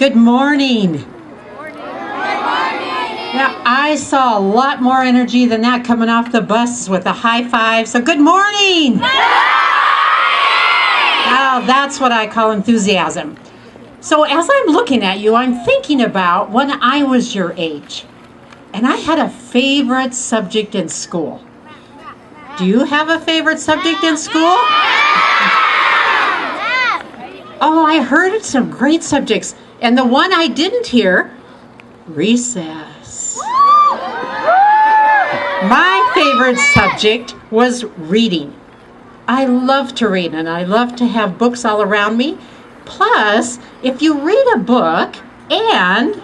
Good morning. Now, I saw a lot more energy than that coming off the bus with a high five. So good morning. Now, that's what I call enthusiasm. So as I'm looking at you, I'm thinking about when I was your age. And I had a favorite subject in school. Do you have a favorite subject in school? Oh, I heard some great subjects. And the one I didn't hear, recess. My favorite subject was reading. I love to read and I love to have books all around me. Plus, if you read a book and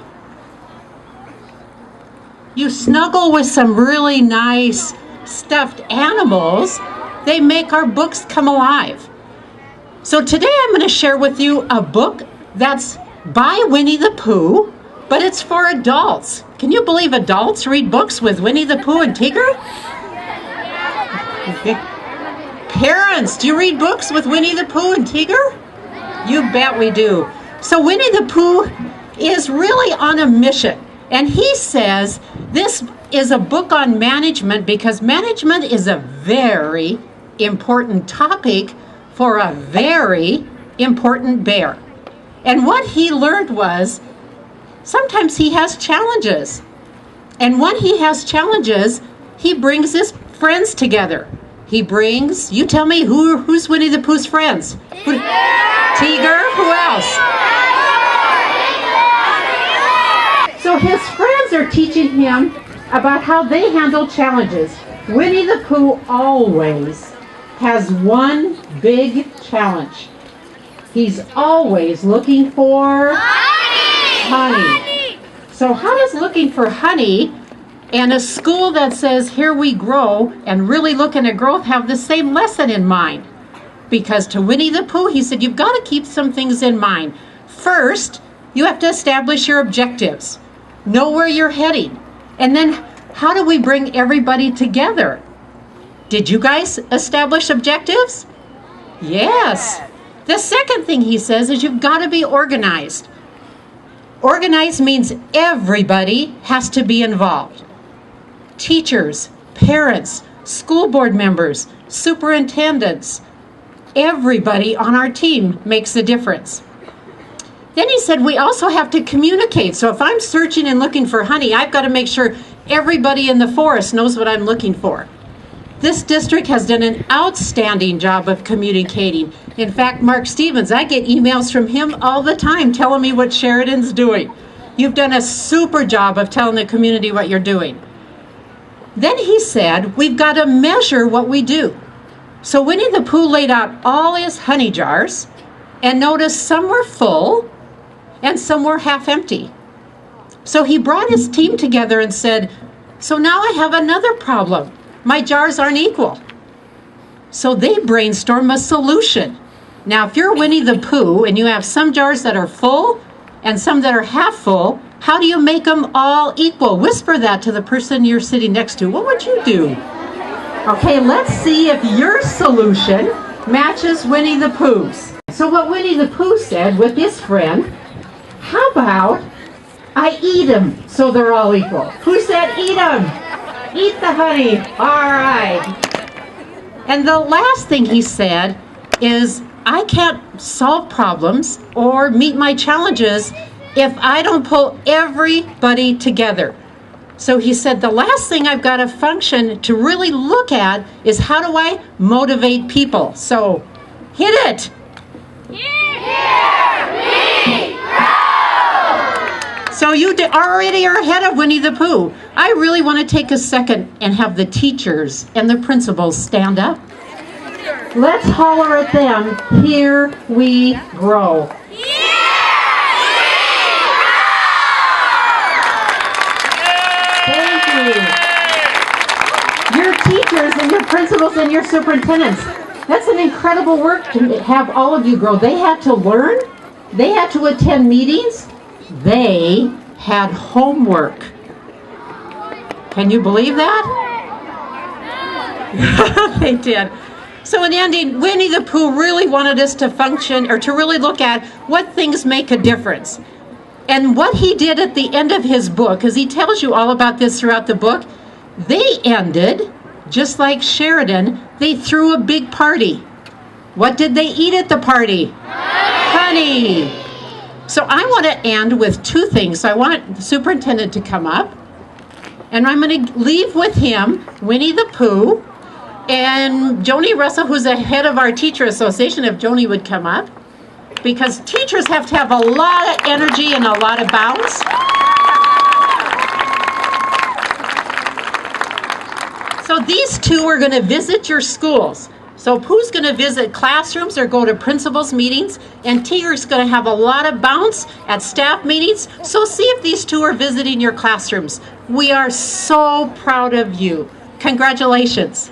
you snuggle with some really nice stuffed animals, they make our books come alive. So today I'm going to share with you a book that's by Winnie the Pooh, but it's for adults. Can you believe adults read books with Winnie the Pooh and Tigger? Parents, do you read books with Winnie the Pooh and Tigger? You bet we do. So Winnie the Pooh is really on a mission. And he says this is a book on management because management is a very important topic for a very important bear. And what he learned was sometimes he has challenges. And when he has challenges, he brings his friends together. He brings, you tell me, who's Winnie the Pooh's friends? Tigger? Who else? So his friends are teaching him about how they handle challenges. Winnie the Pooh always has one big challenge. He's always looking for honey. So how does looking for honey and a school that says here we grow and really looking at growth have the same lesson in mind? Because to Winnie the Pooh, he said, you've got to keep some things in mind. First, you have to establish your objectives. Know where you're heading. And then how do we bring everybody together? Did you guys establish objectives? Yes. The second thing he says is you've got to be organized. Organized means everybody has to be involved. Teachers, parents, school board members, superintendents, everybody on our team makes a difference. Then he said we also have to communicate. So if I'm searching and looking for honey, I've got to make sure everybody in the forest knows what I'm looking for. This district has done an outstanding job of communicating. In fact, Mark Stevens, I get emails from him all the time telling me what Sheridan's doing. You've done a super job of telling the community what you're doing. Then he said, we've got to measure what we do. So Winnie the Pooh laid out all his honey jars and noticed some were full and some were half empty. So he brought his team together and said, so now I have another problem. My jars aren't equal. So they brainstorm a solution. Now, if you're Winnie the Pooh and you have some jars that are full and some that are half full, how do you make them all equal? Whisper that to the person you're sitting next to. What would you do? Okay, let's see if your solution matches Winnie the Pooh's. So what Winnie the Pooh said with his friend, how about I eat them so they're all equal? Who said eat them? Eat the honey. All right. And the last thing he said is, I can't solve problems or meet my challenges if I don't pull everybody together. So he said, the last thing I've got to function to really look at is how do I motivate people? So hit it. Here we grow. So you already are ahead of Winnie the Pooh. I really want to take a second and have the teachers and the principals stand up. Let's holler at them, here we grow. Thank you. Your teachers and your principals and your superintendents, that's an incredible work to have all of you grow. They had to learn, they had to attend meetings, they had homework. Can you believe that? They did. So in ending, Winnie the Pooh really wanted us to function or to really look at what things make a difference. And what he did at the end of his book, because he tells you all about this throughout the book, they ended, just like Sheridan, they threw a big party. What did they eat at the party? Honey. So I want to end with two things. So I want the superintendent to come up, and I'm going to leave with him Winnie the Pooh and Joni Russell, who's the head of our teacher association, if Joni would come up, because teachers have to have a lot of energy and a lot of bounce. So these two are going to visit your schools. So Pooh's going to visit classrooms or go to principals' meetings, and Tigger's going to have a lot of bounce at staff meetings. So see if these two are visiting your classrooms. We are so proud of you. Congratulations.